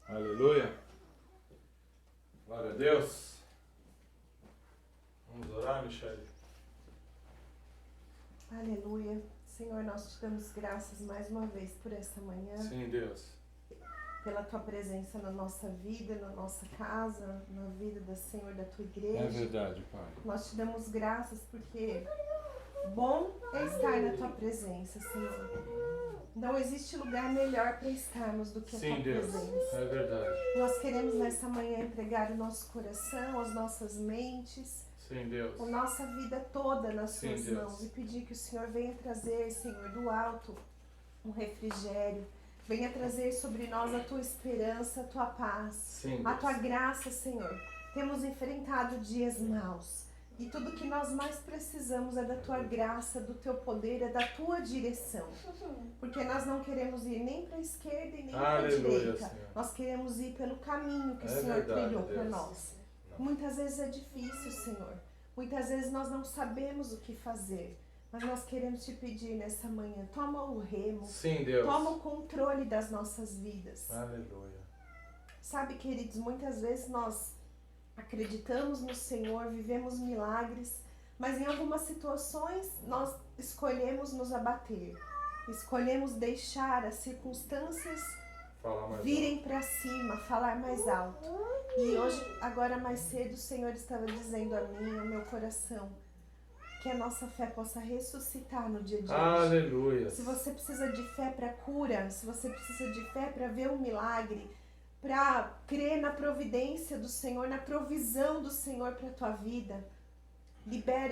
Aleluia. Glória a Deus. Vamos orar, Michele? Aleluia. Senhor, nós te damos graças mais uma vez por essa manhã. Sim, Deus. Pela tua presença na nossa vida, na nossa casa, na vida do Senhor, da tua igreja. É verdade, Pai. Nós te damos graças porque bom é estar na tua presença, Senhor. Não existe lugar melhor para estarmos do que a tua Deus. presença. É verdade. Nós queremos nessa manhã entregar o nosso coração, as nossas mentes, Sim, Deus. a nossa vida toda nas Sim, suas Deus. mãos e pedir que o Senhor venha trazer, Senhor, do alto um refrigério. Venha trazer sobre nós a tua esperança, a tua paz, Sim, a Deus. tua graça, Senhor. Temos enfrentado dias maus. E tudo que nós mais precisamos é da tua graça, do teu poder, é da tua direção. Porque nós não queremos ir nem para a esquerda e nem para a Aleluia, direita. Senhor. Nós queremos ir pelo caminho que o É Senhor verdade, trilhou para Deus. nós. Não. Muitas vezes é difícil, Senhor. Muitas vezes nós não sabemos o que fazer. Mas nós queremos te pedir nessa manhã, toma o remo, Sim, Deus. toma o controle das nossas vidas. Aleluia. Sabe, queridos, muitas vezes nós acreditamos no Senhor, vivemos milagres, mas em algumas situações nós escolhemos nos abater. Escolhemos deixar as circunstâncias Fala mais virem para cima, falar mais alto. E hoje, agora mais cedo, o Senhor estava dizendo a mim, ao meu coração, que a nossa fé possa ressuscitar no dia de hoje. Aleluia. Se você precisa de fé para cura, se você precisa de fé para ver um milagre, para crer na providência do Senhor, na provisão do Senhor para a tua vida,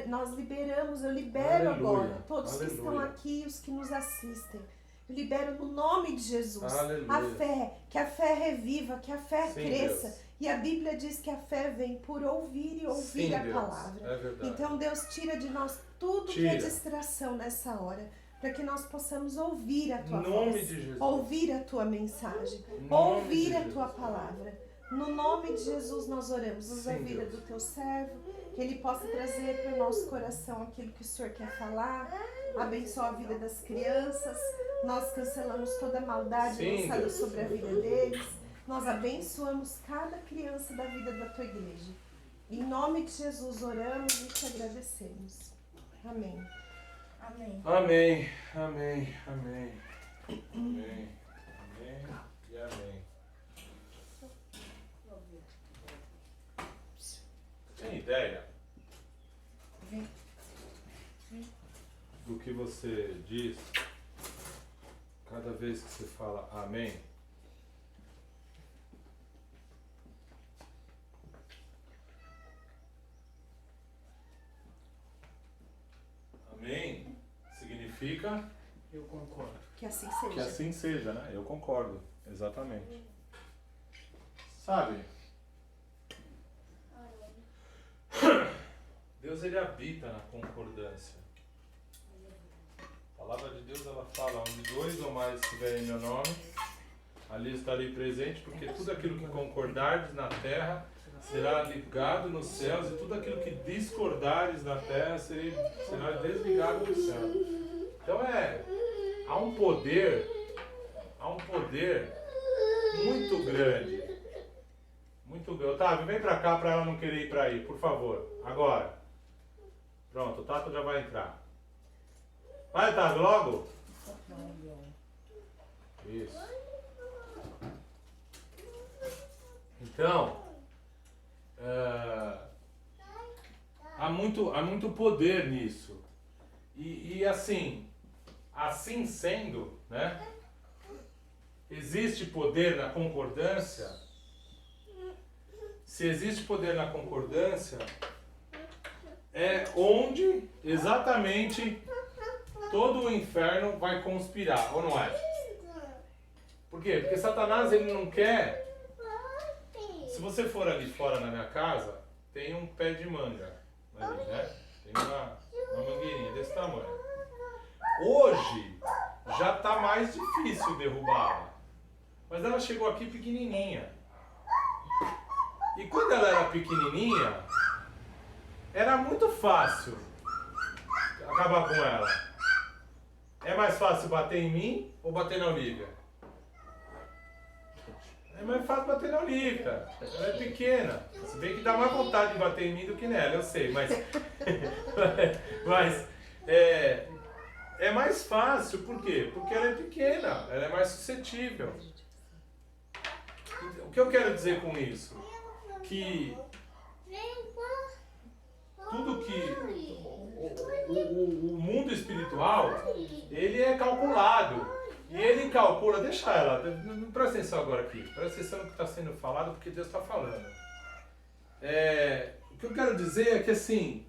nós liberamos, eu libero Aleluia. agora, todos que estão Aleluia. aqui, os que nos assistem, eu libero no nome de Jesus Aleluia. a fé, que a fé reviva, que a fé Sim, cresça. Deus. E a Bíblia diz que a fé vem por ouvir e ouvir Sim, a Deus. palavra. É verdade. Então Deus tira de nós tudo que é Tira. distração nessa hora, para que nós possamos ouvir a tua Em nome voz, de Jesus. ouvir a tua mensagem, Em nome ouvir de a Jesus. tua palavra. No nome de Jesus nós oramos, usa a Sim, vida Deus. do teu servo, que ele possa trazer para o nosso coração aquilo que o Senhor quer falar, abençoa a vida das crianças, nós cancelamos toda a maldade Sim, lançada Deus. sobre a vida deles, nós abençoamos cada criança da vida da tua igreja. Em nome de Jesus oramos e te agradecemos. Amém. Amém. Amém, amém, amém. Amém, amém e amém. Tem ideia do que você diz cada vez que você fala amém? Amém significa Eu concordo. Que assim que seja. assim seja, né? Eu concordo, exatamente. Sabe? Deus, ele habita na concordância. A palavra de Deus, ela fala, onde dois ou mais estiverem em meu nome, ali estarei presente, porque tudo aquilo que concordardes na terra será ligado nos céus, e tudo aquilo que discordares na terra será desligado do céu. Então há um poder muito grande. Muito grande. Otávio, vem pra cá pra ela não querer ir pra aí, por favor. Agora. Pronto, o Tato já vai entrar. Vai, Otávio, logo. Isso. Então, há muito poder nisso. E assim sendo, né? Existe poder na concordância. Se existe poder na concordância, é onde exatamente todo o inferno vai conspirar, ou não é? Por quê? Porque Satanás, ele não quer. Se você for ali fora na minha casa, tem um pé de manga ali, né? Tem uma mangueirinha desse tamanho. Hoje já está mais difícil derrubá-la, mas ela chegou aqui pequenininha. E quando ela era pequenininha, era muito fácil acabar com ela. É mais fácil bater em mim ou bater na Olivia? É mais fácil bater na Olivia. Ela é pequena. Se bem que dá mais vontade de bater em mim do que nela, eu sei, mas. Mas é mais fácil, por quê? Porque ela é pequena, ela é mais suscetível. O que eu quero dizer com isso? Que tudo que o mundo espiritual, ele é calculado. E ele calcula, deixa ela, não presta atenção agora aqui, presta atenção no que está sendo falado, porque Deus está falando. O que eu quero dizer é que assim,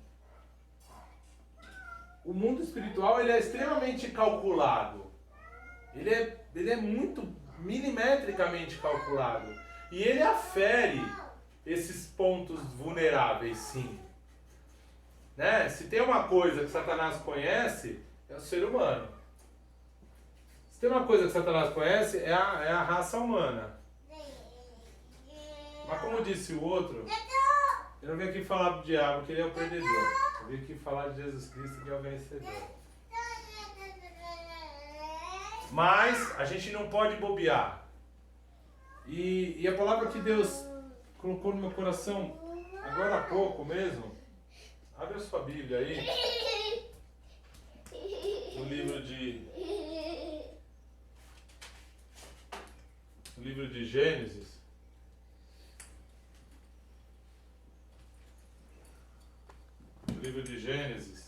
o mundo espiritual ele é extremamente calculado. Ele é muito milimetricamente calculado. E ele afere esses pontos vulneráveis, sim. Né? Se tem uma coisa que Satanás conhece, é o ser humano. Se tem uma coisa que Satanás conhece, é a raça humana. Mas como disse o outro, eu não vim aqui falar do diabo, que ele é o perdedor. Eu vim aqui falar de Jesus Cristo, que é o vencedor. Mas a gente não pode bobear. E a palavra que Deus colocou no meu coração, agora há pouco mesmo, abre a sua Bíblia aí, no livro de Gênesis. No livro de Gênesis.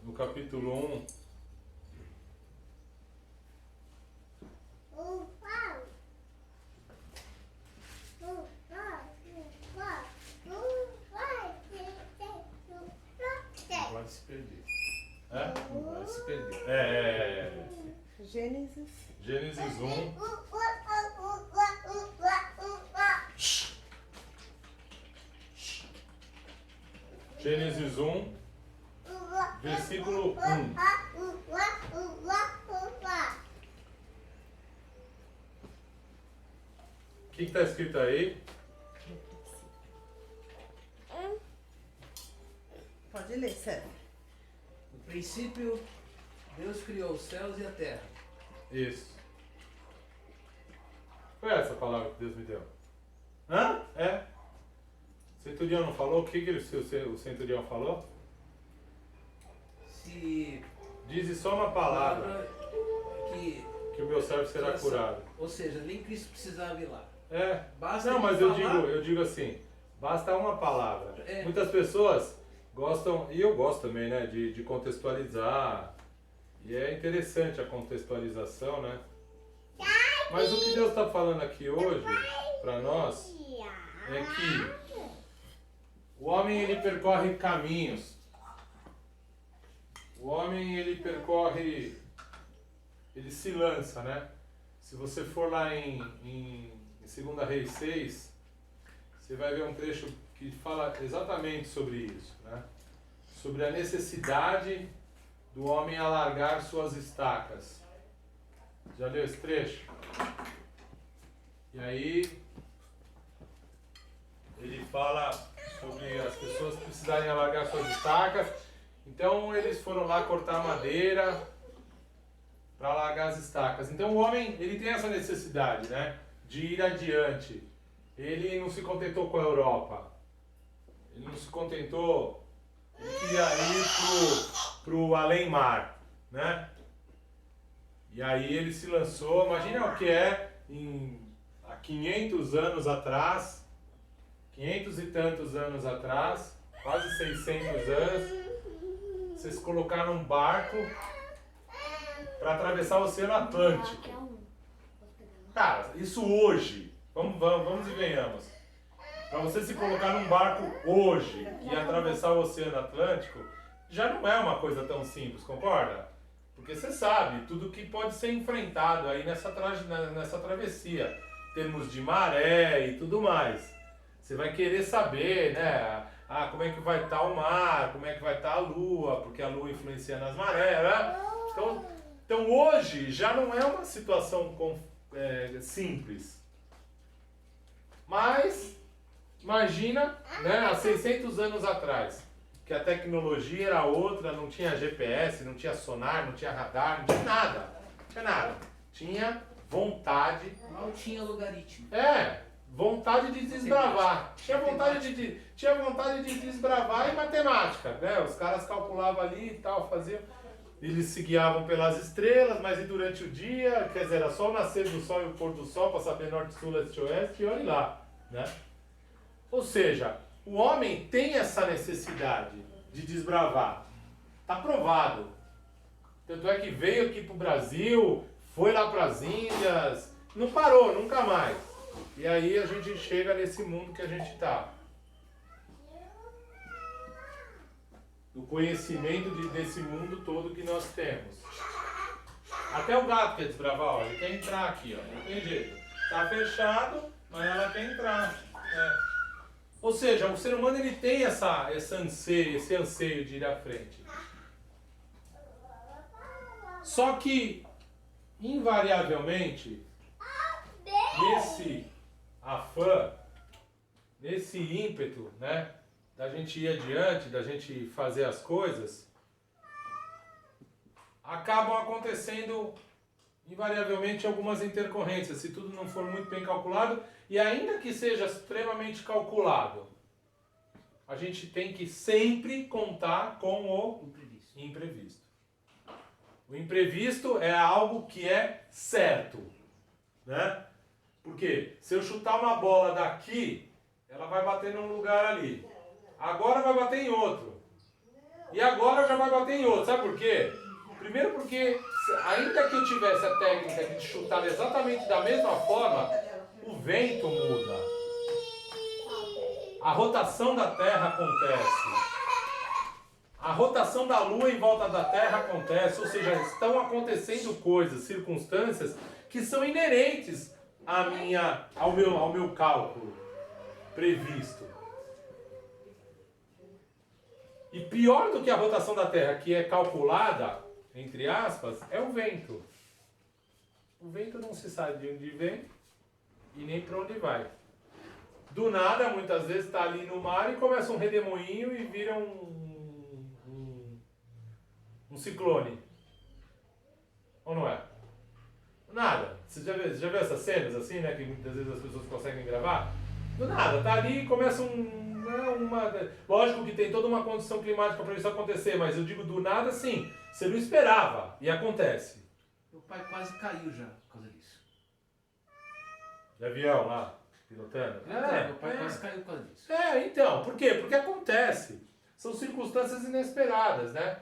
No capítulo 1. Não vai se perder. Não vai se perder. Gênesis. Gênesis 1. Gênesis 1, versículo 1. O que está escrito aí? Pode ler, Sérgio. No princípio, Deus criou os céus e a terra. Isso. Foi essa a palavra que Deus me deu. Hã? É? O centurião não falou? O que o centurião falou? Se Dize só uma palavra que o meu servo será curado. Ou seja, nem Cristo precisava ir lá. É. Basta Não, ele mas falar. eu digo assim, basta uma palavra. É. Muitas pessoas gostam, e eu gosto também, né, de contextualizar. E é interessante a contextualização, né? Mas o que Deus está falando aqui hoje, para nós, é que o homem ele percorre caminhos. O homem ele percorre, ele se lança, né? Se você for lá em 2 Reis 6, você vai ver um trecho que fala exatamente sobre isso, né? Sobre a necessidade do homem alargar suas estacas. Já leu esse trecho? E aí ele fala sobre as pessoas precisarem alargar suas estacas. Então eles foram lá cortar madeira para alargar as estacas. Então o homem ele tem essa necessidade, né, de ir adiante. Ele não se contentou com a Europa. Ele não se contentou. Ele queria ir pro além-mar, né? E aí ele se lançou. Imagina o que é há 500 anos atrás, 500 e tantos anos atrás, quase 600 anos, vocês colocaram um barco para atravessar o Oceano Atlântico. Cara, isso hoje, vamos e venhamos. Para você se colocar num barco hoje e atravessar o Oceano Atlântico, já não é uma coisa tão simples, concorda? Porque você sabe tudo que pode ser enfrentado aí nessa travessia, em termos de maré e tudo mais. Você vai querer saber, né? Como é que vai estar o mar, como é que vai estar a lua, porque a lua influencia nas marés, né? Então hoje já não é uma situação simples. Mas imagina, né, há 600 anos atrás. que a tecnologia era outra, não tinha GPS, não tinha sonar, não tinha radar, não tinha nada. Não tinha nada. Tinha vontade. Mal tinha logaritmo. Vontade de desbravar. Tinha vontade de desbravar e matemática, né? Os caras calculavam ali e tal, faziam. Eles se guiavam pelas estrelas, mas e durante o dia, quer dizer, era só o nascer do sol e o pôr do sol para saber norte, sul, leste e oeste, e olhe lá, né? Ou seja, o homem tem essa necessidade de desbravar. Está provado. Tanto é que veio aqui para o Brasil, foi lá para as Índias, não parou, nunca mais. E aí a gente chega nesse mundo que a gente está. Do conhecimento desse mundo todo que nós temos. Até o gato quer desbravar, ó, ele quer entrar aqui, ó, não tem jeito. Tá fechado, mas ela quer entrar. Ou seja, o ser humano ele tem esse anseio de ir à frente. Só que, invariavelmente, nesse afã, nesse ímpeto, né, da gente ir adiante, da gente fazer as coisas, acabam acontecendo invariavelmente algumas intercorrências, se tudo não for muito bem calculado, e ainda que seja extremamente calculado, a gente tem que sempre contar com o imprevisto. O imprevisto é algo que é certo, né? Porque se eu chutar uma bola daqui, ela vai bater num lugar ali. Agora vai bater em outro. E agora já vai bater em outro. Sabe por quê? Primeiro porque, ainda que eu tivesse a técnica de chutar exatamente da mesma forma, o vento muda. A rotação da Terra acontece. A rotação da Lua em volta da Terra acontece. Ou seja, estão acontecendo coisas, circunstâncias que são inerentes ao meu cálculo previsto. E pior do que a rotação da Terra, que é calculada, entre aspas, é o vento. O vento não se sabe de onde vem e nem para onde vai. Do nada, muitas vezes, está ali no mar e começa um redemoinho e vira um ciclone. Ou não é? Nada. Você já viu essas cenas assim, né? Que muitas vezes as pessoas conseguem gravar? Do nada, tá ali e começa lógico que tem toda uma condição climática para isso acontecer, mas eu digo do nada, sim. Você não esperava e acontece. Meu pai quase caiu já por causa disso. De avião lá, pilotando? Meu pai quase caiu por causa disso. Então, por quê? Porque acontece. São circunstâncias inesperadas, né?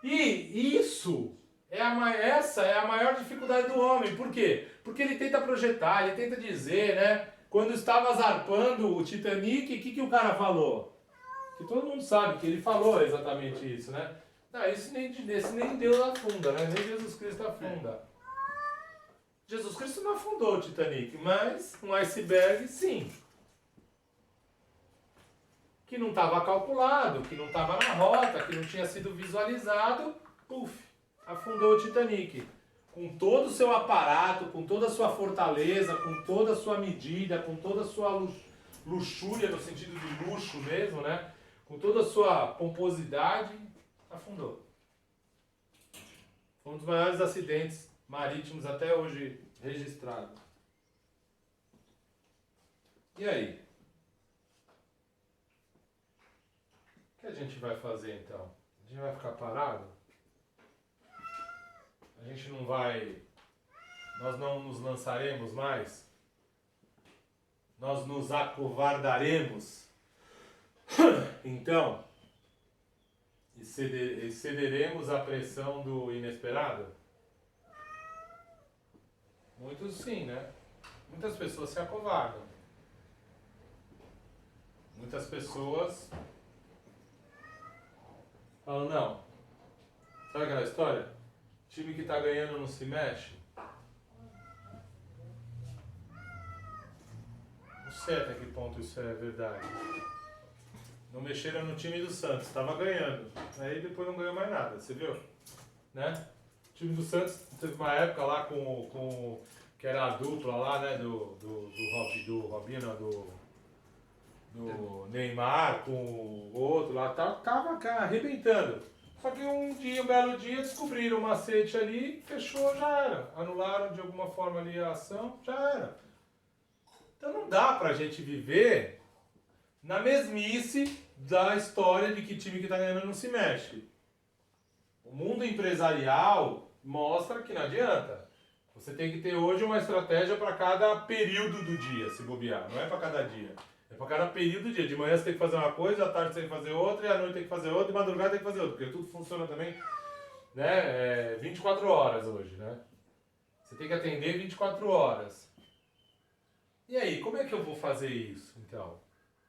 E essa é a maior dificuldade do homem. Por quê? Porque ele tenta projetar, ele tenta dizer, né? Quando estava zarpando o Titanic, o que o cara falou? Que todo mundo sabe que ele falou exatamente isso, né? Não, esse nem Deus afunda, né? Nem Jesus Cristo afunda. Jesus Cristo não afundou o Titanic, mas um iceberg, sim. Que não estava calculado, que não estava na rota, que não tinha sido visualizado, afundou o Titanic. Com todo o seu aparato, com toda a sua fortaleza, com toda a sua medida, com toda a sua luxúria, no sentido de luxo mesmo, né? Com toda a sua pomposidade, afundou. Foi um dos maiores acidentes marítimos até hoje registrado. E aí? O que a gente vai fazer então? A gente vai ficar parado? A gente não vai... Nós não nos lançaremos mais? Nós nos acovardaremos? Então, e cederemos à pressão do inesperado? Muitos sim, né? Muitas pessoas se acovardam. Muitas pessoas falam, não. Sabe aquela história? Time que tá ganhando não se mexe? Não sei até que ponto isso é verdade. Não mexeram no time do Santos, estava ganhando. Aí depois não ganhou mais nada, você viu? Né? O time do Santos teve uma época lá com que era a dupla lá, né? Do Robinho, não, do Neymar com o outro lá, tava cara, arrebentando. Só que um belo dia, descobriram o macete ali, fechou, já era. Anularam de alguma forma ali a ação, já era. Então não dá pra gente viver na mesmice da história de que time que tá ganhando não se mexe. O mundo empresarial mostra que não adianta. Você tem que ter hoje uma estratégia para cada período do dia, se bobear. Não é para cada dia. É para cada período do dia. De manhã você tem que fazer uma coisa, à tarde você tem que fazer outra, e à noite tem que fazer outra, e de madrugada tem que fazer outra. Porque tudo funciona também, né, 24 horas hoje, né? Você tem que atender 24 horas. E aí, como é que eu vou fazer isso, então?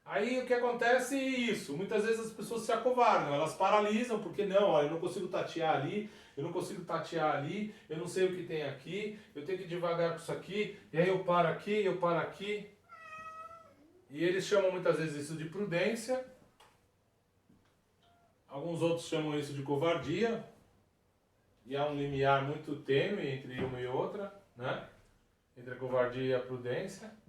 Aí o que acontece é isso. Muitas vezes as pessoas se acovardam, elas paralisam, porque não, ó, eu não consigo tatear ali, eu não consigo tatear ali, eu não sei o que tem aqui, eu tenho que ir devagar com isso aqui, e aí eu paro aqui, eu paro aqui. E eles chamam muitas vezes isso de prudência, alguns outros chamam isso de covardia, e há um limiar muito tênue entre uma e outra, né? Entre a covardia e a prudência.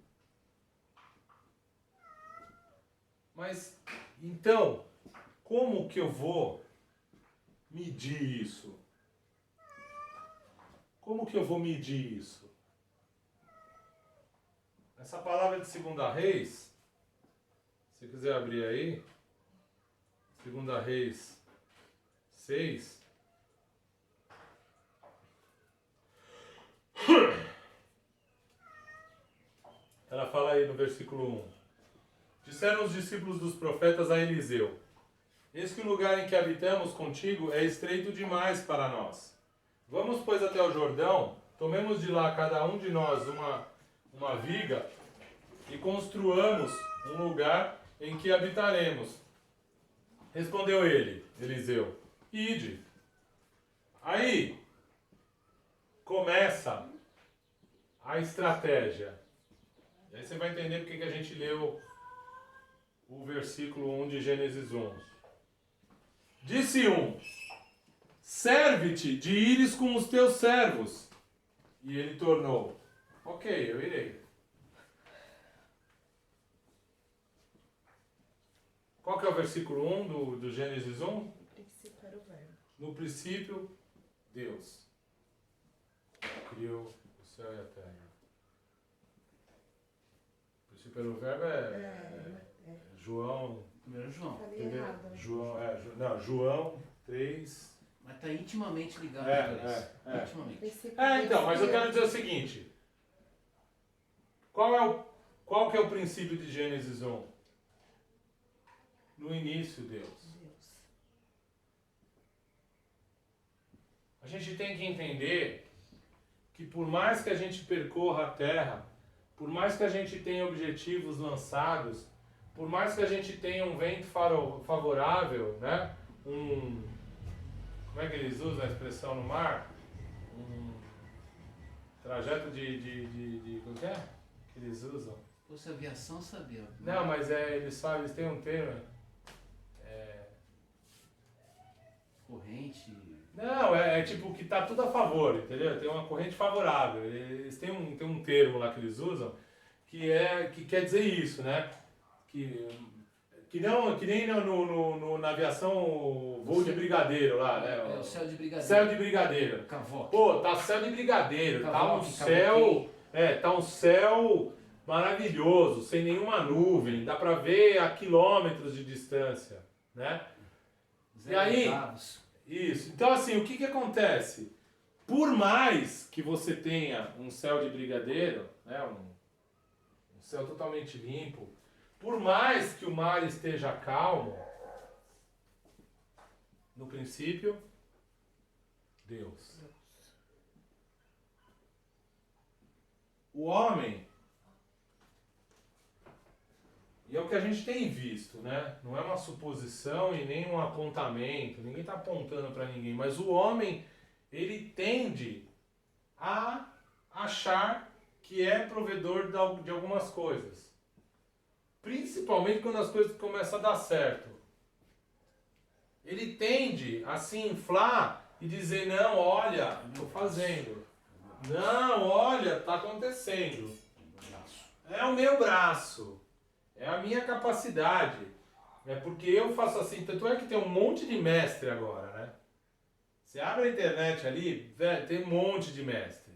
Mas, então, como que eu vou medir isso? Como que eu vou medir isso? Essa palavra de 2 Reis, se você quiser abrir aí, 2 Reis 6. Ela fala aí no versículo 1. Disseram os discípulos dos profetas a Eliseu: eis que o lugar em que habitamos contigo é estreito demais para nós. Vamos, pois, até o Jordão, tomemos de lá cada um de nós uma viga e construamos um lugar em que habitaremos. Respondeu ele, Eliseu: ide. Aí começa a estratégia. E aí você vai entender porque que a gente leu o versículo 1 de Gênesis 11. Disse um: serve-te de ires com os teus servos. E ele tornou: ok, eu irei. Qual que é o versículo 1 do Gênesis 1? No princípio era o verbo. No princípio, Deus criou o céu e a terra. O princípio era o verbo João. 1 João. Falei errado. João 3. Mas está intimamente ligado a isso. Intimamente. Então, mas eu quero dizer o seguinte. Qual que é o princípio de Gênesis 1? No início, Deus. A gente tem que entender que por mais que a gente percorra a Terra, por mais que a gente tenha objetivos lançados, por mais que a gente tenha um vento favorável, né? Como é que eles usam a expressão no mar? Um trajeto de como que é? Que eles usam? Se fosse aviação, sabia. Não, mas eles têm um termo. Corrente. Não, é tipo que tá tudo a favor, entendeu? Tem uma corrente favorável. Eles têm um termo lá que eles usam que quer dizer isso, né? Que nem na aviação voo de brigadeiro lá, né? É o céu de brigadeiro. Céu de brigadeiro. Cavoque. Pô, tá céu de brigadeiro. Cavoque, tá um céu maravilhoso, sem nenhuma nuvem. Dá pra ver a quilômetros de distância, né? E aí, isso. Então assim, o que acontece? Por mais que você tenha um céu de brigadeiro, né? Um céu totalmente limpo, por mais que o mar esteja calmo, no princípio, Deus. O homem, e é o que a gente tem visto, né? Não é uma suposição e nem um apontamento, ninguém está apontando para ninguém, mas o homem, ele tende a achar que é provedor de algumas coisas. Principalmente quando as coisas começam a dar certo. Ele tende a se inflar e dizer: não, olha, estou fazendo. Não, olha, está acontecendo. É o meu braço. É a minha capacidade. É porque eu faço assim. Tanto é que tem um monte de mestre agora, né? Você abre a internet ali, velho, tem um monte de mestre.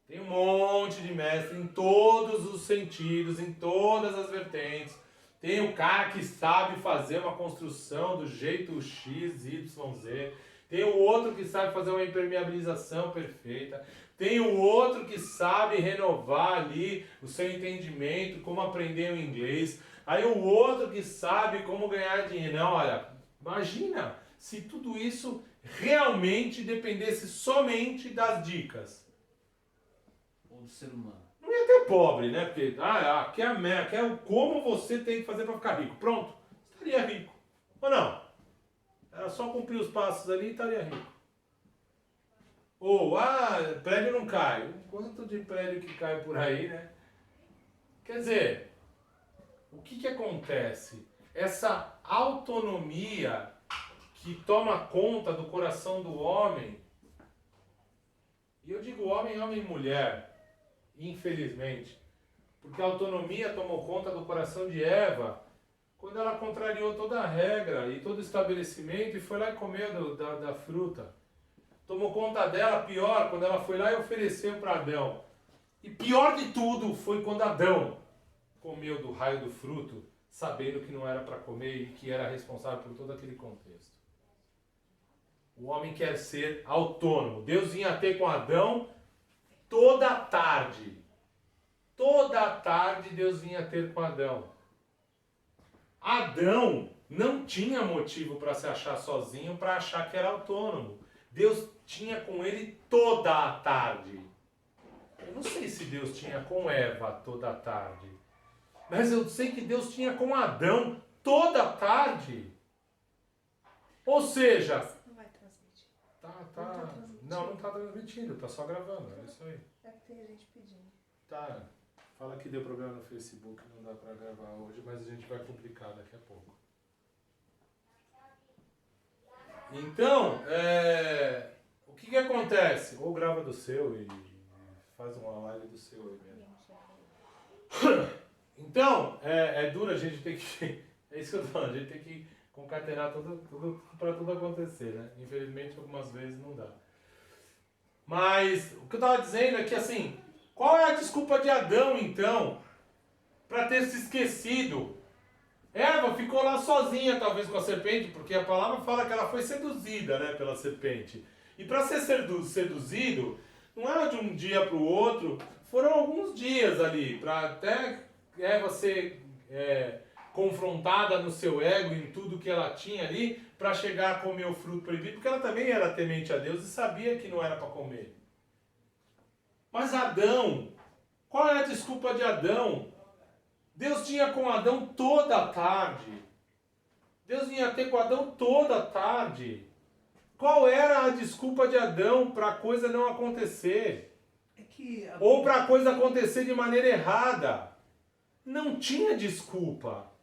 Tem um monte de mestre em todos os sentidos, em todas as vertentes. Tem o cara que sabe fazer uma construção do jeito X, Y, Z. Tem o outro que sabe fazer uma impermeabilização perfeita. Tem o outro que sabe renovar ali o seu entendimento, como aprender o inglês. Aí o outro que sabe como ganhar dinheiro. Não, olha, imagina se tudo isso realmente dependesse somente das dicas. Ou do ser humano. Não ia ter pobre, né? Porque, aqui é a meta, aqui é o como você tem que fazer para ficar rico. Pronto, estaria rico. Ou não? Era só cumprir os passos ali e estaria rico. Ou, prédio não cai. Quanto de prédio que cai por aí, né? Quer dizer, o que acontece? Essa autonomia que toma conta do coração do homem, e eu digo homem, homem e mulher, infelizmente, porque a autonomia tomou conta do coração de Eva quando ela contrariou toda a regra e todo o estabelecimento e foi lá e comeu da fruta. Tomou conta dela, pior, quando ela foi lá e ofereceu para Adão. E pior de tudo foi quando Adão comeu do raio do fruto, sabendo que não era para comer e que era responsável por todo aquele contexto. O homem quer ser autônomo. Deus vinha ter com Adão toda a tarde. Toda a tarde Deus vinha ter com Adão. Adão não tinha motivo para se achar sozinho, para achar que era autônomo. Deus tinha com ele toda a tarde. Eu não sei se Deus tinha com Eva toda a tarde. Mas eu sei que Deus tinha com Adão toda a tarde. Ou seja... Não vai transmitir. Não está transmitindo, está só gravando, é isso aí. É que tem gente pedindo. Tá, fala que deu problema no Facebook, não dá para gravar hoje, mas a gente vai publicar daqui a pouco. Então, o que acontece? Ou grava do seu e faz uma live do seu aí mesmo. Então, é duro a gente ter que... É isso que eu tô falando, a gente tem que concatenar tudo para tudo acontecer, né? Infelizmente, algumas vezes não dá. Mas, o que eu tava dizendo é que, assim, qual é a desculpa de Adão, então, para ter se esquecido? Eva ficou lá sozinha, talvez, com a serpente, porque a palavra fala que ela foi seduzida, né, pela serpente. E para ser seduzido, não era de um dia para o outro, foram alguns dias ali, para até Eva ser confrontada no seu ego, em tudo que ela tinha ali, para chegar a comer o fruto proibido, porque ela também era temente a Deus e sabia que não era para comer. Mas Adão, qual é a desculpa de Adão? Deus tinha com Adão toda a tarde. Deus vinha ter com Adão toda a tarde. Qual era a desculpa de Adão para a coisa não acontecer? Ou para a coisa acontecer de maneira errada? Não tinha desculpa.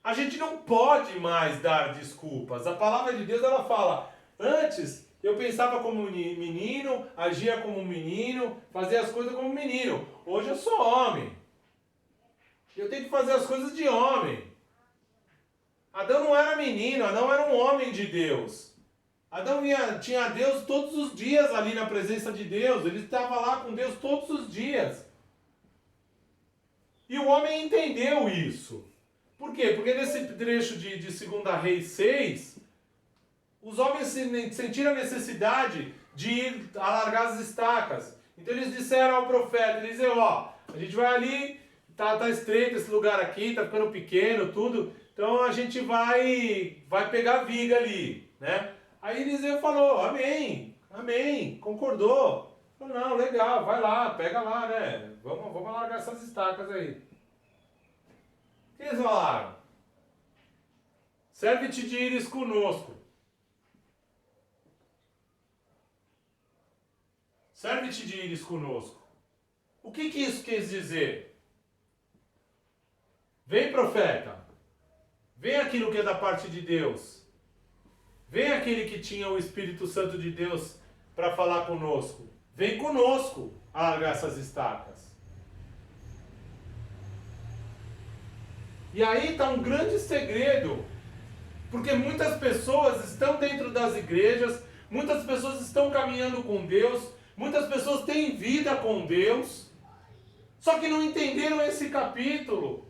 A gente não pode mais dar desculpas. A palavra de Deus, ela fala, antes eu pensava como menino, agia como menino, fazia as coisas como menino. Hoje eu sou homem. Eu tenho que fazer as coisas de homem. Adão não era menino, Adão era um homem de Deus. Adão tinha Deus todos os dias ali na presença de Deus. Ele estava lá com Deus todos os dias. E o homem entendeu isso. Por quê? Porque nesse trecho de 2 Reis 6, os homens sentiram a necessidade de ir alargar as estacas. Então eles disseram ao profeta, eles disseram, a gente vai ali, tá estreito esse lugar aqui, tá ficando pequeno, tudo, então a gente vai pegar viga ali, né? Aí Eliseu falou, amém, concordou. Falou, não, legal, vai lá, pega lá, né? Vamos alargar essas estacas aí. O que eles falaram? Serve-te de ires conosco. Serve-te de ires conosco. O que isso quer dizer? Vem, profeta. Vem aquilo que é da parte de Deus. Vem aquele que tinha o Espírito Santo de Deus para falar conosco. Vem conosco alargar essas estacas. E aí está um grande segredo, porque muitas pessoas estão dentro das igrejas, muitas pessoas estão caminhando com Deus, muitas pessoas têm vida com Deus, só que não entenderam esse capítulo.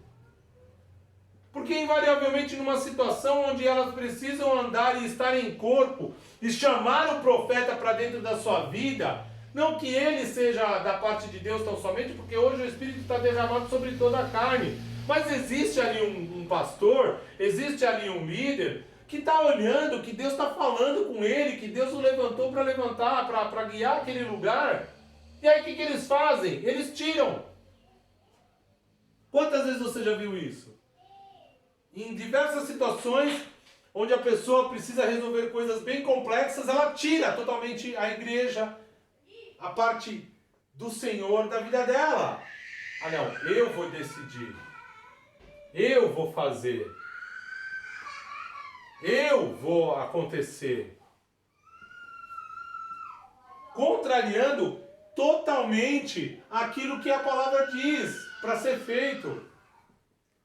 Porque invariavelmente numa situação onde elas precisam andar e estar em corpo e chamar o profeta para dentro da sua vida, não que ele seja da parte de Deus tão somente, porque hoje o Espírito está derramado sobre toda a carne. Mas existe ali um pastor, existe ali um líder que está olhando, que Deus está falando com ele, que Deus o levantou para levantar, para guiar aquele lugar. E aí o que eles fazem? Eles tiram. Quantas vezes você já viu isso? Em diversas situações onde a pessoa precisa resolver coisas bem complexas, ela tira totalmente a igreja, a parte do Senhor da vida dela. Ah não, eu vou decidir. Eu vou fazer. Eu vou acontecer. Contrariando totalmente aquilo que a palavra diz para ser feito.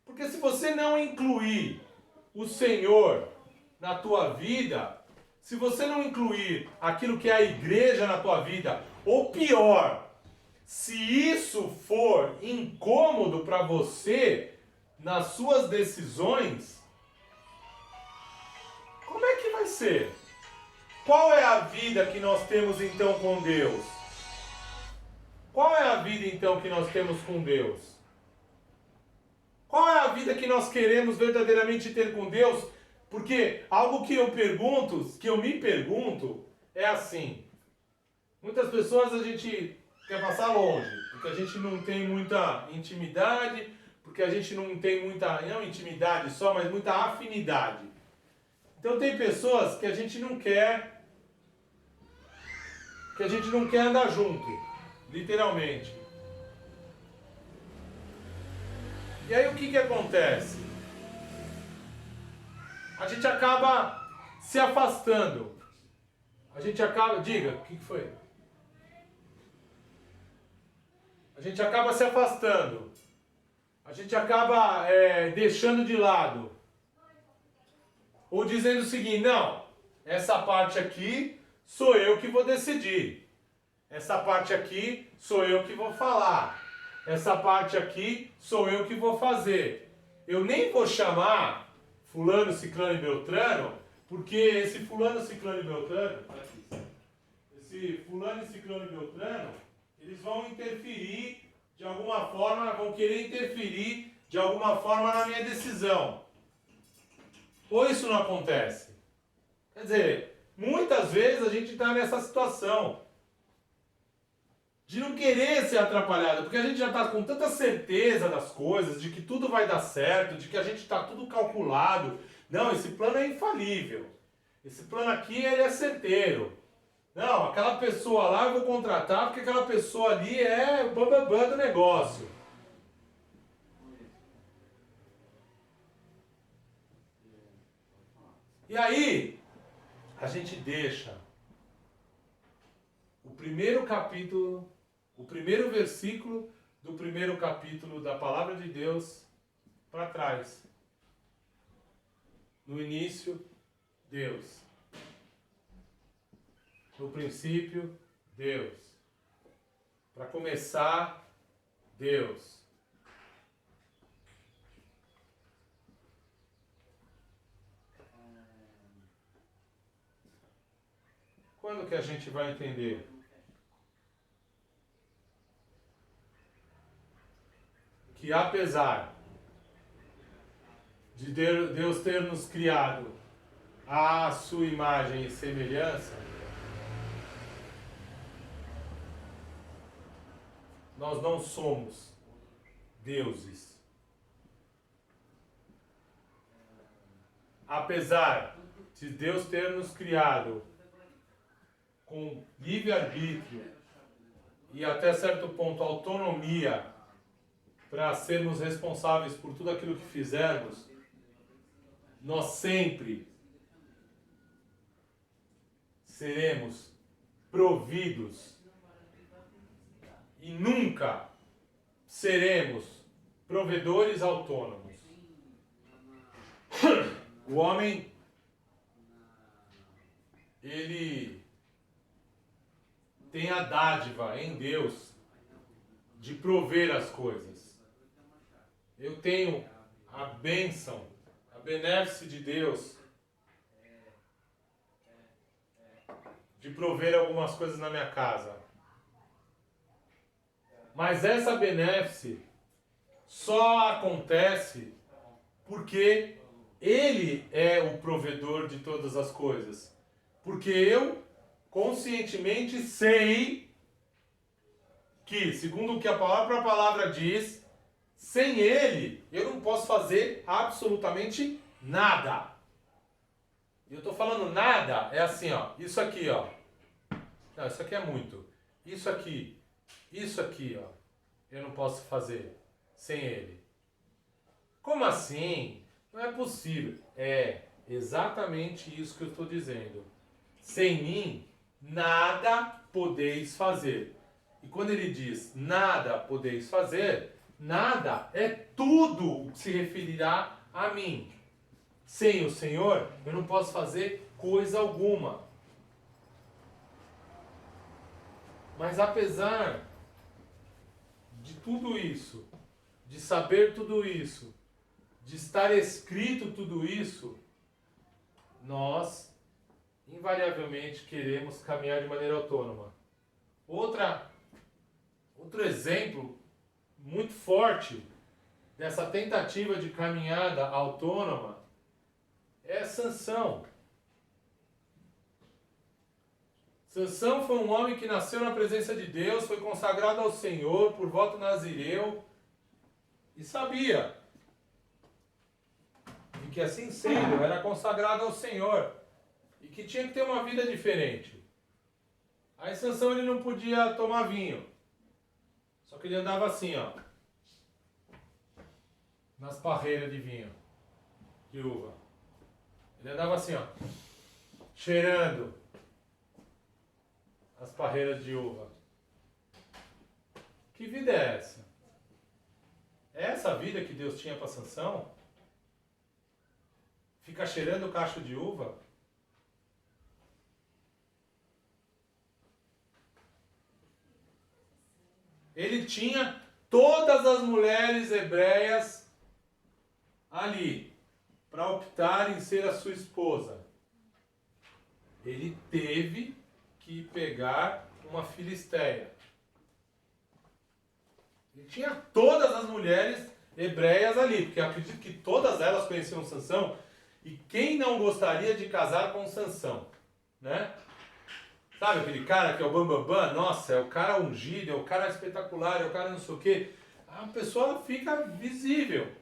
Porque se você não incluir o Senhor na tua vida, se você não incluir aquilo que é a igreja na tua vida, ou pior, se isso for incômodo para você nas suas decisões, como é que vai ser? Qual é a vida que nós temos então com Deus? Qual é a vida então que nós temos com Deus? Qual é a vida que nós queremos verdadeiramente ter com Deus? Porque algo que eu me pergunto, é assim. Muitas pessoas a gente quer passar longe, porque a gente não tem muita intimidade, porque a gente não tem muita, não intimidade só, mas muita afinidade. Então tem pessoas que a gente não quer andar junto, literalmente. E aí o que acontece? A gente acaba se afastando. A gente acaba... Diga, o que foi? A gente acaba se afastando. A gente acaba deixando de lado. Ou dizendo o seguinte, não, essa parte aqui sou eu que vou decidir. Essa parte aqui sou eu que vou falar. Essa parte aqui sou eu que vou fazer. Eu nem vou chamar fulano, ciclano e beltrano, porque esse fulano, ciclano e beltrano, eles vão interferir de alguma forma, vão querer interferir de alguma forma na minha decisão. Ou isso não acontece? Quer dizer, muitas vezes a gente está nessa situação de não querer ser atrapalhado, porque a gente já está com tanta certeza das coisas, de que tudo vai dar certo, de que a gente está tudo calculado. Não, esse plano é infalível. Esse plano aqui, ele é certeiro. Não, aquela pessoa lá eu vou contratar, porque aquela pessoa ali é o bambambam do negócio. E aí, a gente deixa o primeiro capítulo, o primeiro versículo do primeiro capítulo da Palavra de Deus para trás. No início, Deus. No princípio, Deus. Para começar, Deus. Quando que a gente vai entender? Que apesar de Deus ter nos criado à sua imagem e semelhança, nós não somos deuses. Apesar de Deus ter nos criado com livre-arbítrio e até certo ponto autonomia para sermos responsáveis por tudo aquilo que fizermos, nós sempre seremos providos e nunca seremos provedores autônomos. O homem, ele tem a dádiva em Deus de prover as coisas. Eu tenho a bênção, a benéfice de Deus de prover algumas coisas na minha casa. Mas essa benéfice só acontece porque Ele é o provedor de todas as coisas. Porque eu conscientemente sei que, segundo o que a própria palavra diz, sem Ele eu não posso fazer absolutamente nada. E eu estou falando nada, é assim, ó, isso aqui, ó. Não, isso aqui é muito. Isso aqui, ó, eu não posso fazer sem Ele. Como assim? Não é possível. É exatamente isso que eu estou dizendo. Sem mim, nada podeis fazer. E quando ele diz nada podeis fazer, nada é tudo o que se referirá a mim. Sem o Senhor, eu não posso fazer coisa alguma. Mas apesar de tudo isso, de saber tudo isso, de estar escrito tudo isso, nós invariavelmente queremos caminhar de maneira autônoma. Outro exemplo muito forte dessa tentativa de caminhada autônoma é Sansão. Sansão foi um homem que nasceu na presença de Deus, foi consagrado ao Senhor por voto nazireu e sabia de que assim sendo era consagrado ao Senhor e que tinha que ter uma vida diferente. Aí Sansão ele não podia tomar vinho, só que ele andava assim, ó, nas parreiras de vinho, de uva. Ele andava assim, ó, cheirando as parreiras de uva. Que vida é essa? É essa a vida que Deus tinha para Sansão? Fica cheirando o cacho de uva? Ele tinha todas as mulheres hebreias ali para optar em ser a sua esposa. Ele teve que pegar uma filisteia. Ele tinha todas as mulheres hebreias ali, porque eu acredito que todas elas conheciam Sansão, e quem não gostaria de casar com Sansão, né? Sabe aquele cara que é o bambambam? Nossa, é o cara ungido, é o cara espetacular, é o cara não sei o quê. A pessoa fica visível.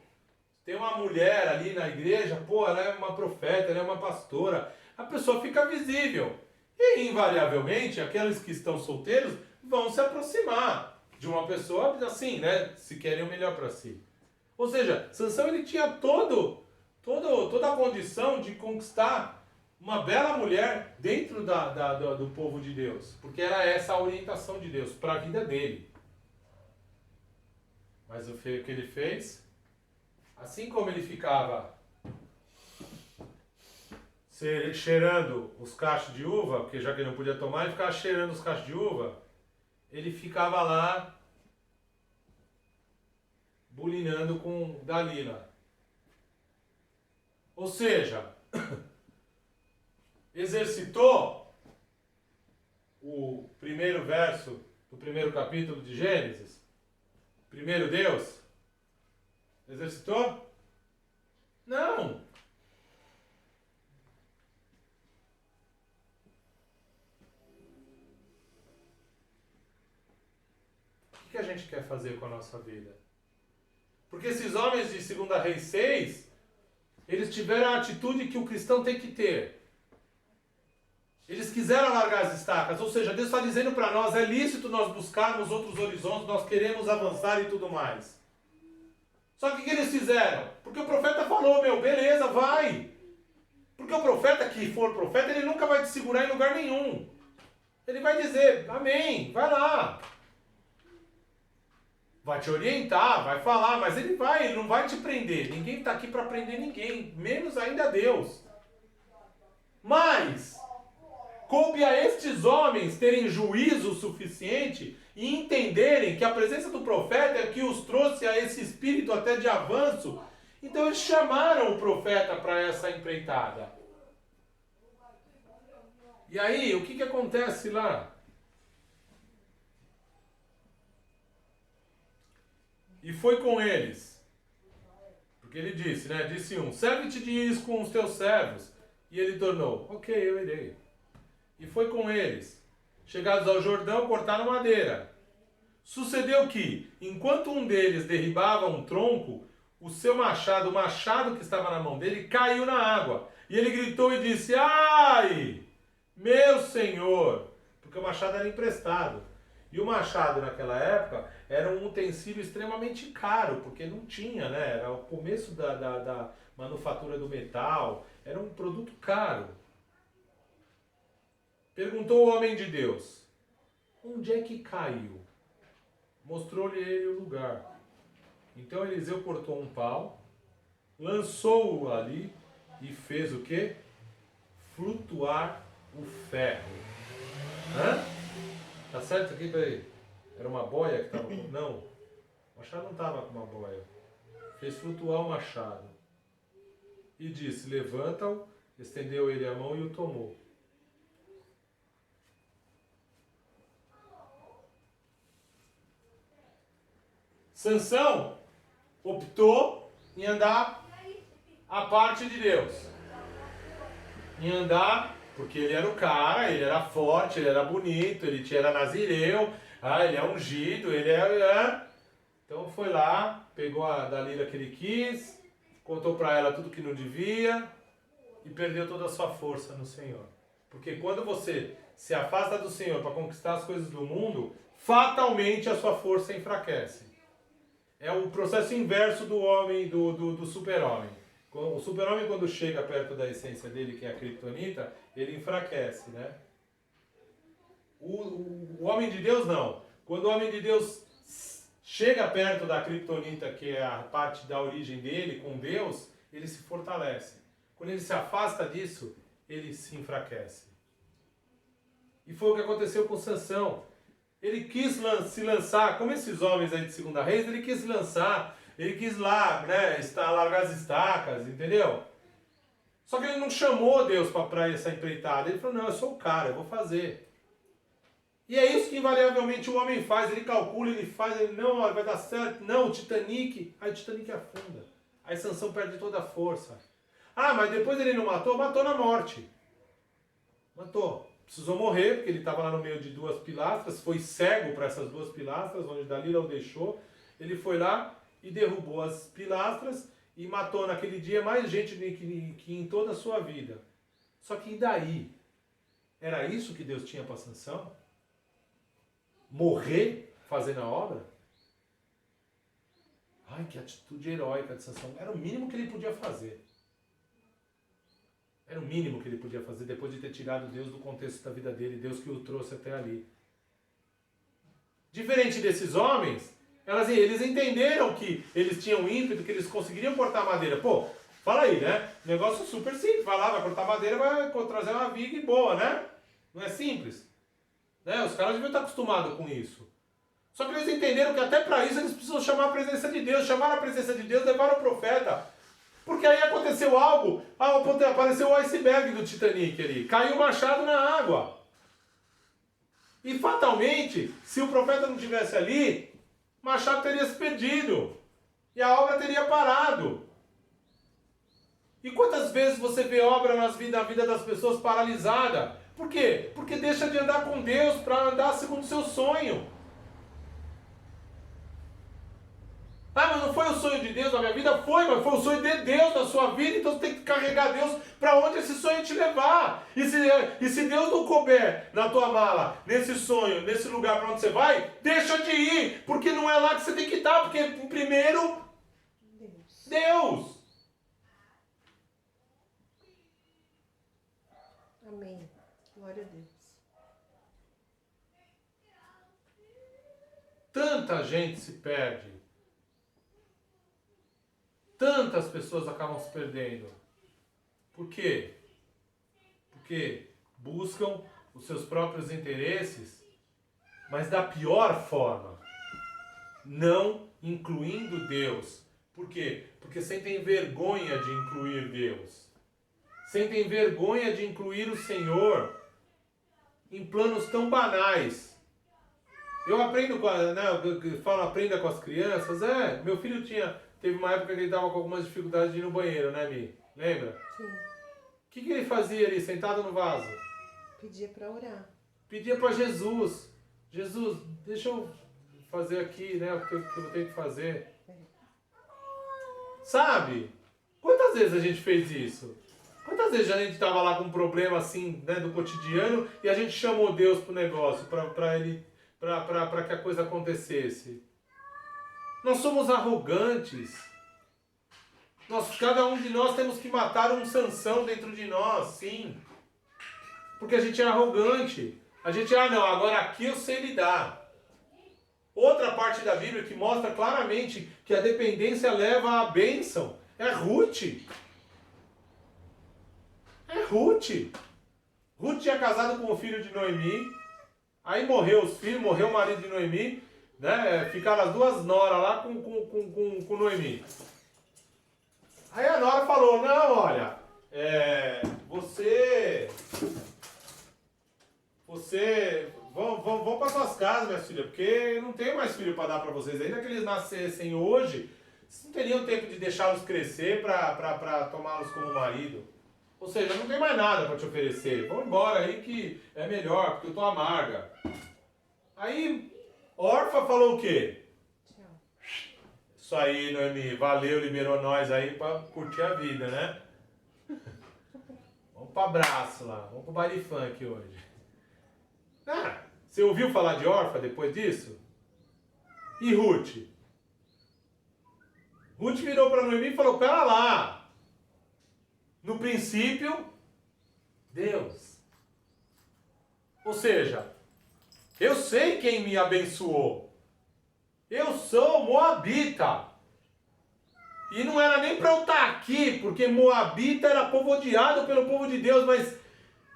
Tem uma mulher ali na igreja, pô, ela é uma profeta, ela é uma pastora. A pessoa fica visível. E, invariavelmente, aqueles que estão solteiros vão se aproximar de uma pessoa assim, né? Se querem o melhor para si. Ou seja, Sansão ele tinha toda a condição de conquistar uma bela mulher dentro do povo de Deus. Porque era essa a orientação de Deus para a vida dele. Mas o que ele fez? Assim como ele ficava cheirando os cachos de uva, porque já que ele não podia tomar, ele ficava cheirando os cachos de uva, ele ficava lá bulinando com Dalila. Ou seja, exercitou o primeiro verso do primeiro capítulo de Gênesis, primeiro Deus, exercitou? Não! O que a gente quer fazer com a nossa vida? Porque esses homens de 2 Reis 6, eles tiveram a atitude que o cristão tem que ter. Eles quiseram largar as estacas, ou seja, Deus está dizendo para nós, é lícito nós buscarmos outros horizontes, nós queremos avançar e tudo mais. Só que o que eles fizeram? Porque o profeta falou, beleza, vai. Porque o profeta que for profeta, ele nunca vai te segurar em lugar nenhum. Ele vai dizer, amém, vai lá. vai te orientar, vai falar, mas ele não vai te prender. Ninguém está aqui para prender ninguém, menos ainda Deus. Mas coube a estes homens terem juízo suficiente e entenderem que a presença do profeta é que os trouxe a esse espírito até de avanço. Então eles chamaram o profeta para essa empreitada. E aí, o que acontece lá? E foi com eles. Porque ele disse, né? Disse um, serve-te de ir com os teus servos. E ele tornou, ok, eu irei. E foi com eles. Chegados ao Jordão, cortaram madeira. Sucedeu que, enquanto um deles derribava um tronco, o seu machado, o machado que estava na mão dele, caiu na água. E ele gritou e disse, ai, meu senhor, porque o machado era emprestado. E o machado naquela época era um utensílio extremamente caro, porque não tinha, né? Era o começo da manufatura do metal, era um produto caro. Perguntou o homem de Deus, onde é que caiu? Mostrou-lhe ele o lugar. Então Eliseu cortou um pau, lançou-o ali e fez o quê? Flutuar o ferro. Hã? Tá certo aqui? Peraí. Era uma boia que estava com... Não. O machado não estava com uma boia. Fez flutuar o machado. E disse, levanta-o, estendeu ele a mão e o tomou. Sansão optou em andar a parte de Deus. Em andar, porque ele era o cara, ele era forte, ele era bonito, ele era nazireu, ele é ungido, ele é... Então foi lá, pegou a Dalila que ele quis, contou para ela tudo que não devia e perdeu toda a sua força no Senhor. Porque quando você se afasta do Senhor para conquistar as coisas do mundo, fatalmente a sua força enfraquece. É o processo inverso do homem, do super-homem. O super-homem, quando chega perto da essência dele, que é a kryptonita, ele enfraquece, né? O homem de Deus, não. Quando o homem de Deus chega perto da kryptonita, que é a parte da origem dele, com Deus, ele se fortalece. Quando ele se afasta disso, ele se enfraquece. E foi o que aconteceu com Sansão. Ele quis se lançar, como esses homens aí de Segunda Reis, ele quis lançar, ele quis lá, né, largar as estacas, entendeu? Só que ele não chamou Deus para essa empreitada. Ele falou, não, eu sou o cara, eu vou fazer. E é isso que invariavelmente o homem faz, ele calcula, ele faz, ele não, vai dar certo, não, o Titanic, aí o Titanic afunda. Aí Sansão perde toda a força. Ah, mas depois ele não matou? Matou na morte. Matou. Precisou morrer, porque ele estava lá no meio de duas pilastras, foi cego para essas duas pilastras, onde Dalila o deixou. Ele foi lá e derrubou as pilastras e matou naquele dia mais gente que em toda a sua vida. Só que e daí? Era isso que Deus tinha para Sansão? Morrer fazendo a obra? Ai, que atitude heróica de Sansão. Era o mínimo que ele podia fazer. Era o mínimo que ele podia fazer depois de ter tirado Deus do contexto da vida dele, Deus que o trouxe até ali. Diferente desses homens, eles entenderam que eles tinham ímpeto, que eles conseguiriam cortar madeira. Pô, fala aí, né? Negócio super simples. Vai lá, vai cortar madeira, vai trazer uma viga boa, né? Não é simples. Né? Os caras deviam estar acostumados com isso. Só que eles entenderam que até para isso eles precisam chamar a presença de Deus. Chamaram a presença de Deus, levaram o profeta. Porque aí aconteceu algo, apareceu o iceberg do Titanic ali, caiu o machado na água. E fatalmente, se o profeta não estivesse ali, o machado teria se perdido. E a obra teria parado. E quantas vezes você vê obra na vida das pessoas paralisada? Por quê? Porque deixa de andar com Deus para andar segundo o seu sonho. Ah, mas não foi o sonho de Deus na minha vida? Foi, mas foi o sonho de Deus na sua vida, então você tem que carregar Deus para onde esse sonho te levar. E se Deus não couber na tua mala, nesse sonho, nesse lugar para onde você vai, deixa de ir, porque não é lá que você tem que estar, porque primeiro, Deus. Amém. Glória a Deus. tanta gente se perde. Tantas pessoas acabam se perdendo. Por quê? Porque buscam os seus próprios interesses, mas da pior forma, não incluindo Deus. Por quê? Porque sentem vergonha de incluir Deus. Sentem vergonha de incluir o Senhor em planos tão banais. Eu aprendo com eu falo, aprenda com as crianças. Meu filho teve uma época que ele estava com algumas dificuldades de ir no banheiro, né, Mi? Lembra? Sim. O que ele fazia ali, sentado no vaso? Pedia para orar. Pedia para Jesus. Jesus, deixa eu fazer aqui, né, o que eu tenho que fazer. Sabe? Quantas vezes a gente fez isso? Quantas vezes a gente estava lá com um problema assim, né, do cotidiano e a gente chamou Deus pro negócio, para que a coisa acontecesse? Nós somos arrogantes. Cada um de nós temos que matar um Sansão dentro de nós, sim. Porque a gente é arrogante. A gente, não, agora aqui eu sei lidar. Outra parte da Bíblia que mostra claramente que a dependência leva à bênção é Ruth. É Ruth. Ruth tinha casado com o filho de Noemi. Aí morreu os filhos, morreu o marido de Noemi. Né? Ficaram as duas noras lá com Noemi. Aí a nora falou, não, olha, vão para suas casas, minhas filhas, porque eu não tenho mais filho para dar para vocês. Ainda que eles nascessem hoje, vocês não teriam tempo de deixá-los crescer para tomá-los como marido. Ou seja, não tem mais nada para te oferecer. Vão embora aí que é melhor, porque eu tô amarga. Aí, Orfa falou o quê? Isso aí, Noemi, valeu, liberou nós aí pra curtir a vida, né? Vamos pro abraço lá, vamos pro baile funk hoje. Você ouviu falar de Orfa depois disso? E Ruth? Ruth virou pra Noemi e falou, pera lá. No princípio, Deus. Ou seja, eu sei quem me abençoou. Eu sou moabita. E não era nem para eu estar aqui, porque moabita era povo odiado pelo povo de Deus, mas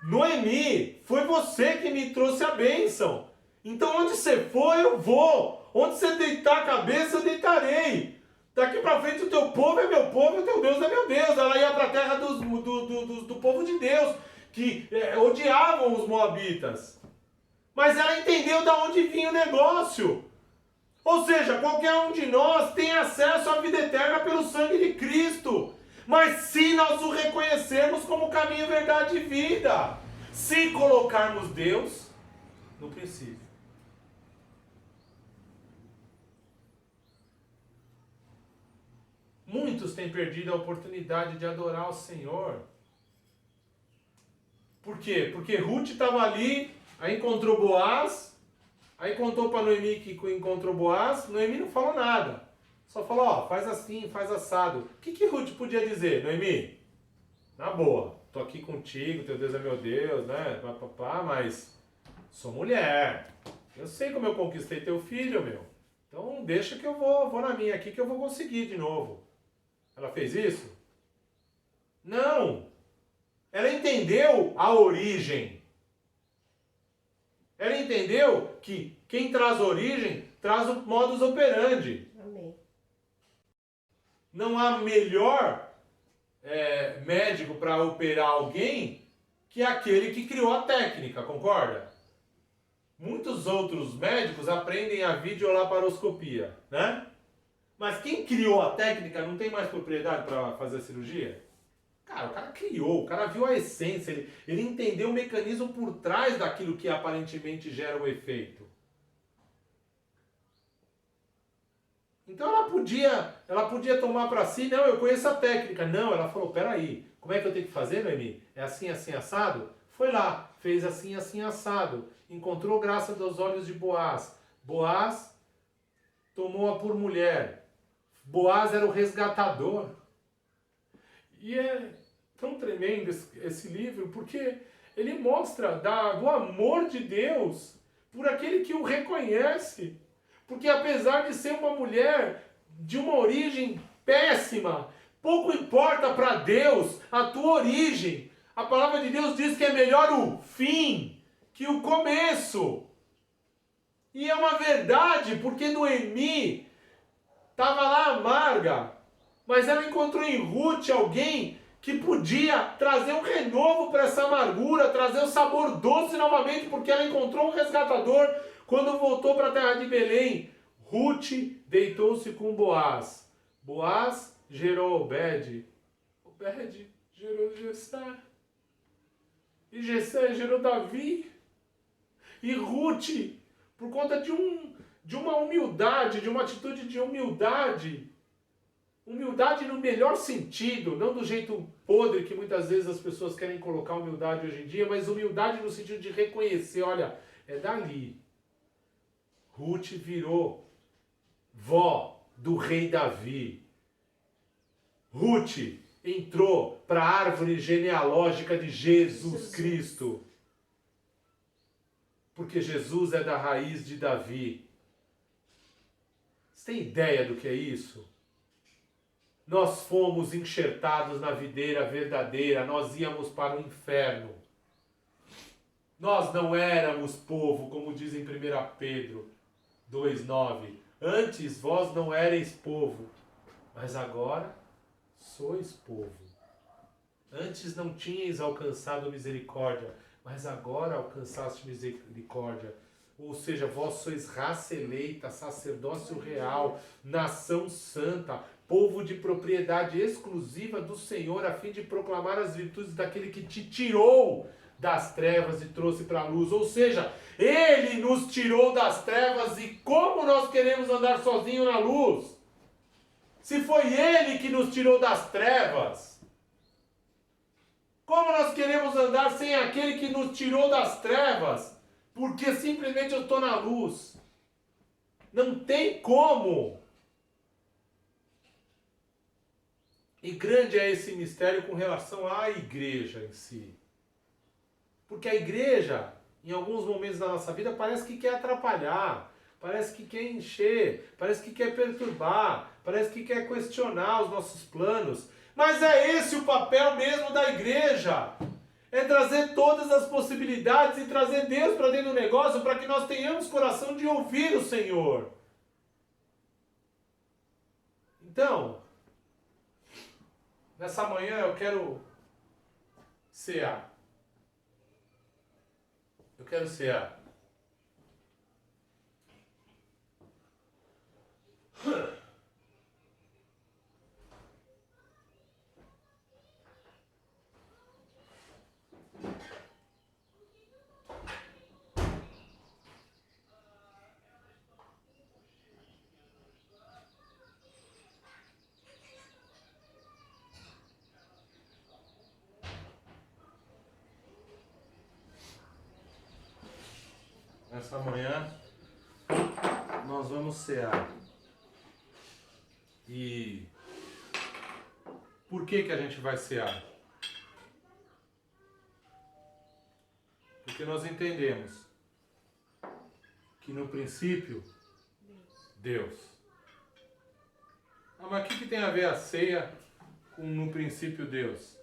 Noemi, foi você que me trouxe a bênção. Então onde você for, eu vou. Onde você deitar a cabeça, eu deitarei. Daqui para frente o teu povo é meu povo e o teu Deus é meu Deus. Ela ia para a terra do povo de Deus, que odiavam os moabitas. Mas ela entendeu de onde vinha o negócio. Ou seja, qualquer um de nós tem acesso à vida eterna pelo sangue de Cristo. Mas se nós o reconhecermos como caminho, verdade e vida. Se colocarmos Deus no princípio. Muitos têm perdido a oportunidade de adorar o Senhor. Por quê? Porque Ruth estava ali, aí encontrou Boaz. Aí contou para Noemi que encontrou Boaz, Noemi não falou nada. Só falou, faz assim, faz assado. O que Ruth podia dizer? Noemi, na boa, tô aqui contigo, teu Deus é meu Deus, né? Mas sou mulher. Eu sei como eu conquistei teu filho, meu. Então deixa que eu vou na minha aqui que eu vou conseguir de novo. Ela fez isso? Não! Ela entendeu a origem. Ela entendeu que quem traz origem, traz o modus operandi. Amém. Não há melhor médico para operar alguém que aquele que criou a técnica, concorda? Muitos outros médicos aprendem a videolaparoscopia, né? Mas quem criou a técnica não tem mais propriedade para fazer a cirurgia? Cara, o cara criou, o cara viu a essência, ele entendeu o mecanismo por trás daquilo que aparentemente gera o efeito. Então ela podia tomar para si, não, eu conheço a técnica. Não, ela falou, peraí, como é que eu tenho que fazer, Noemi? É assim, assim, assado? Foi lá, fez assim, assim, assado. Encontrou graça dos olhos de Boaz. Boaz tomou-a por mulher. Boaz era o resgatador. E é tão tremendo esse livro, porque ele mostra do amor de Deus por aquele que o reconhece, Porque apesar de ser uma mulher de uma origem péssima, pouco importa para Deus a tua origem. A palavra de Deus diz que é melhor o fim que o começo. E é uma verdade, porque Noemi estava lá amarga, mas ela encontrou em Ruth alguém que podia trazer um renovo para essa amargura, trazer o sabor doce novamente, porque ela encontrou um resgatador quando voltou para a terra de Belém. Ruth deitou-se com Boaz. Boaz gerou Obed. Obed gerou Jessé. E Jessé gerou Davi. E Ruth, por conta de uma humildade, de uma atitude de humildade no melhor sentido, não do jeito podre que muitas vezes as pessoas querem colocar humildade hoje em dia, mas humildade no sentido de reconhecer, olha, é dali. Ruth virou vó do rei Davi. Ruth entrou para a árvore genealógica de Jesus Cristo. Porque Jesus é da raiz de Davi. Você tem ideia do que é isso? Nós fomos enxertados na videira verdadeira, nós íamos para o inferno. Nós não éramos povo, como diz em 1 Pedro 2,9. Antes vós não erais povo, mas agora sois povo. Antes não tinhais alcançado misericórdia, mas agora alcançaste misericórdia. Ou seja, vós sois raça eleita, sacerdócio real, nação santa, povo de propriedade exclusiva do Senhor, a fim de proclamar as virtudes daquele que te tirou das trevas e trouxe para a luz. Ou seja, Ele nos tirou das trevas, e como nós queremos andar sozinhos na luz? Se foi Ele que nos tirou das trevas, como nós queremos andar sem aquele que nos tirou das trevas? Porque simplesmente eu estou na luz. Não tem como. E grande é esse mistério com relação à igreja em si. Porque a igreja, em alguns momentos da nossa vida, parece que quer atrapalhar, parece que quer encher, parece que quer perturbar, parece que quer questionar os nossos planos. Mas é esse o papel mesmo da igreja. É trazer todas as possibilidades e trazer Deus para dentro do negócio para que nós tenhamos coração de ouvir o Senhor. Então, nessa manhã eu quero cear. Eu quero cear. Nessa manhã nós vamos cear. E por que a gente vai cear? Porque nós entendemos que no princípio, Deus. Ah, mas o que tem a ver a ceia com no princípio Deus?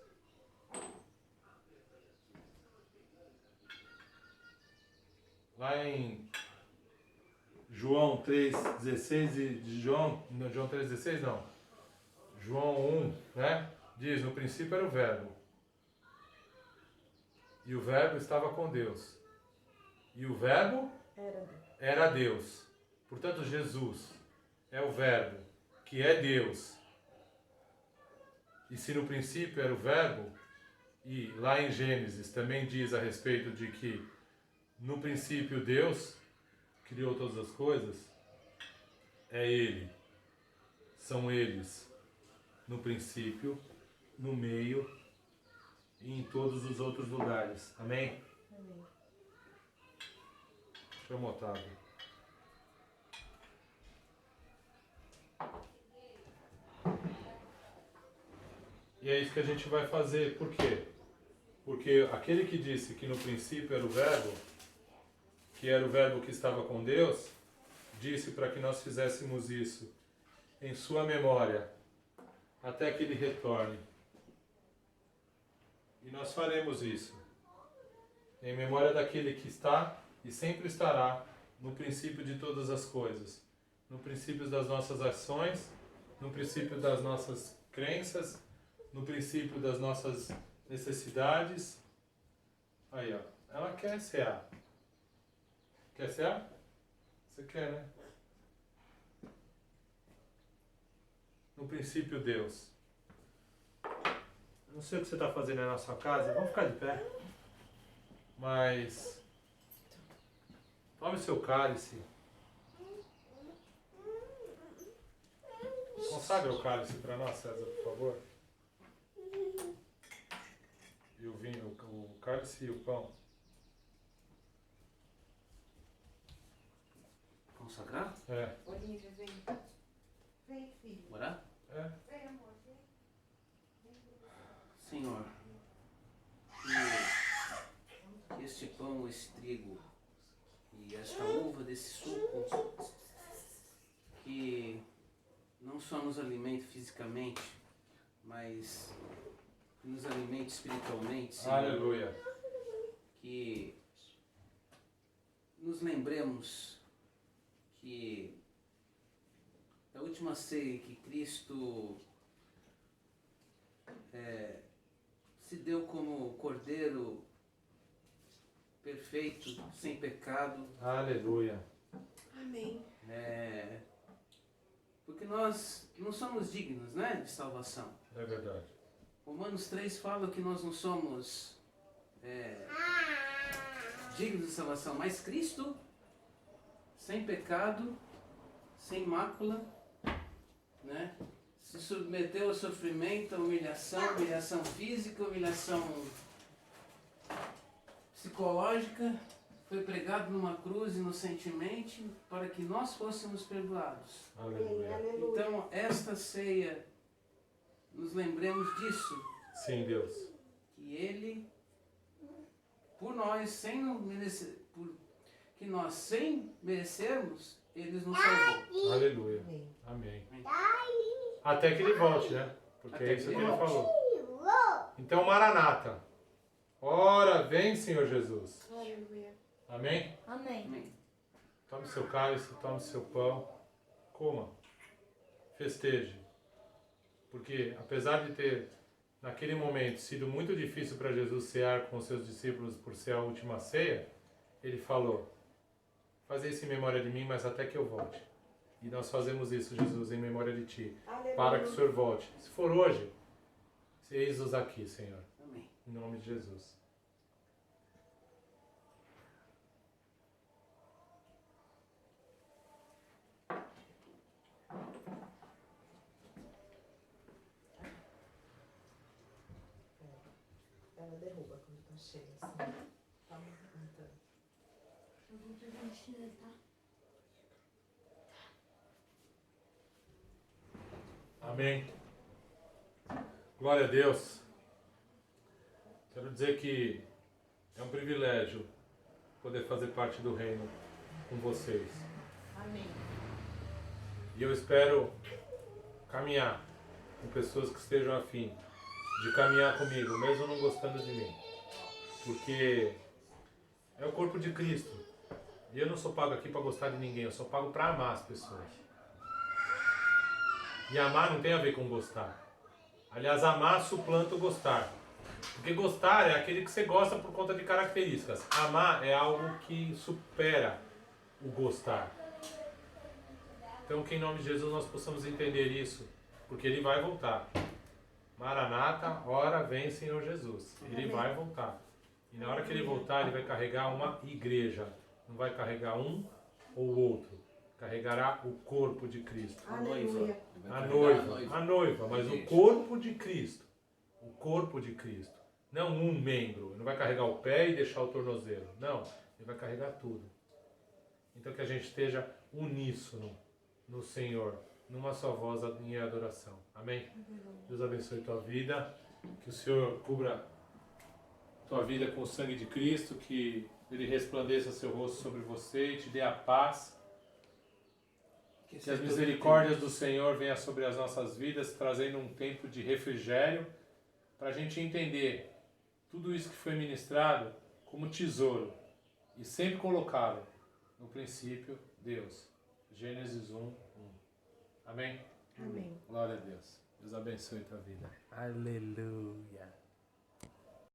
Lá em João 3,16 e João 3,16 não. João 1, né? Diz, no princípio era o verbo. E o verbo estava com Deus. E o verbo era Deus. Portanto, Jesus é o verbo, que é Deus. E se no princípio era o verbo, e lá em Gênesis também diz a respeito de que no princípio Deus criou todas as coisas, é Ele, são eles, no princípio, no meio e em todos os outros lugares. Amém? Amém. Chama o Otávio. E é isso que a gente vai fazer. Por quê? Porque aquele que disse que no princípio era o verbo, que era o verbo que estava com Deus, disse para que nós fizéssemos isso em sua memória, até que ele retorne. E nós faremos isso em memória daquele que está e sempre estará no princípio de todas as coisas, no princípio das nossas ações, no princípio das nossas crenças, no princípio das nossas necessidades. Aí, ó, ela quer cear. Quer cear? Você quer, né? No princípio, Deus. Eu não sei o que você está fazendo aí na sua casa, vamos ficar de pé. Mas tome o seu cálice. Consagra o cálice para nós, César, por favor. E o vinho, o cálice e o pão. Consagrar? É. Olivia, vem. Vem, filho. Orar? É. Vem, amor, vem. Senhor, que este pão, esse trigo e esta uva desse suco, que não só nos alimente fisicamente, mas que nos alimente espiritualmente, Senhor. Aleluia. Que nos lembremos que da última ceia que Cristo se deu como Cordeiro perfeito, sem pecado, Aleluia. Amém. porque nós não somos dignos, né, de salvação. É verdade. Romanos 3 fala que nós não somos dignos de salvação, mas Cristo, sem pecado, sem mácula, né, se submeteu ao sofrimento, à humilhação física, humilhação psicológica, foi pregado numa cruz inocentemente para que nós fôssemos perdoados. Aleluia. Aleluia. Então, esta ceia, nos lembremos disso, Sim, Deus. que Ele, por nós, que nós sem merecermos, Ele nos salvou. Aleluia. Amém. Amém. Até que ele volte, né? Porque Até é isso que que ele ele volte. falou. Então, Maranata. Ora, vem, Senhor Jesus. Aleluia. Amém? Amém. Amém. Tome seu cálice, tome seu pão. Coma. Festeje. Porque, apesar de ter, naquele momento, sido muito difícil para Jesus cear com os seus discípulos por ser a última ceia, ele falou: fazer isso em memória de mim, mas até que eu volte. E nós fazemos isso, Jesus, em memória de Ti, Aleluia. para que o Senhor volte. Se for hoje, eis-nos aqui, Senhor, Amém. em nome de Jesus. Ela derruba quando tá cheia, assim. Tá movimentando. Eu vou pegar um chinelo, tá? Amém. Glória a Deus. Quero dizer que é um privilégio poder fazer parte do reino com vocês. Amém. E eu espero caminhar com pessoas que estejam afim de caminhar comigo, mesmo não gostando de mim. Porque é o corpo de Cristo. E eu não sou pago aqui para gostar de ninguém, eu sou pago para amar as pessoas. E amar não tem a ver com gostar. Aliás, amar suplanta o gostar. Porque gostar é aquele que você gosta por conta de características. Amar é algo que supera o gostar. Então, que em nome de Jesus nós possamos entender isso, porque Ele vai voltar. Maranata, ora vem Senhor Jesus. Ele vai voltar. E na hora que Ele voltar, Ele vai carregar uma igreja. Não vai carregar um ou outro. Carregará o corpo de Cristo. Aleluia. A noiva, mas o corpo de Cristo. O corpo de Cristo. Não um membro. Ele não vai carregar o pé e deixar o tornozelo. Não, ele vai carregar tudo. Então que a gente esteja uníssono no Senhor, numa só voz em adoração. Amém? Deus abençoe tua vida. Que o Senhor cubra tua vida com o sangue de Cristo. Que Ele resplandeça seu rosto sobre você e te dê a paz. Que as misericórdias do Senhor venham sobre as nossas vidas, trazendo um tempo de refrigério, para a gente entender tudo isso que foi ministrado como tesouro e sempre colocá-lo no princípio Deus. Gênesis 1:1. Amém? Amém. Glória a Deus. Deus abençoe a tua vida. Aleluia.